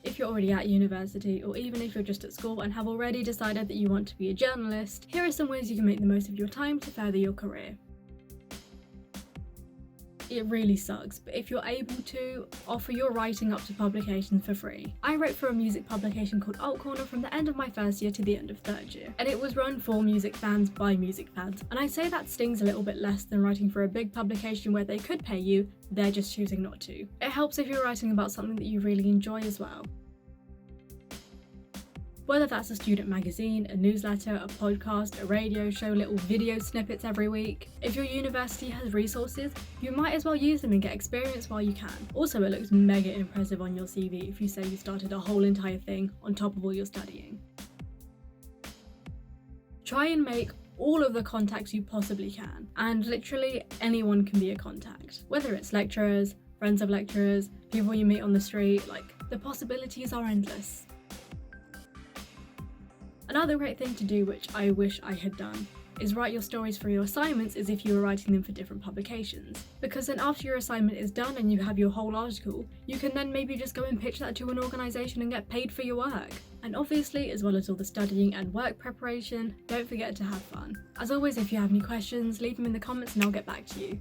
If you're already at university, or even if you're just at school and have already decided that you want to be a journalist, here are some ways you can make the most of your time to further your career. It really sucks, but if you're able to, offer your writing up to publications for free. I wrote for a music publication called Alt Corner from the end of my first year to the end of third year, and it was run for music fans by music fans. And I say that stings a little bit less than writing for a big publication where they could pay you, they're just choosing not to. It helps if you're writing about something that you really enjoy as well. Whether that's a student magazine, a newsletter, a podcast, a radio show, little video snippets every week. If your university has resources, you might as well use them and get experience while you can. Also, it looks mega impressive on your CV if you say you started a whole entire thing on top of all your studying. Try and make all of the contacts you possibly can, and literally anyone can be a contact. Whether it's lecturers, friends of lecturers, people you meet on the street, the possibilities are endless. Another great thing to do, which I wish I had done, is write your stories for your assignments as if you were writing them for different publications. Because then after your assignment is done and you have your whole article, you can then maybe just go and pitch that to an organisation and get paid for your work. And obviously, as well as all the studying and work preparation, don't forget to have fun. As always, if you have any questions, leave them in the comments and I'll get back to you.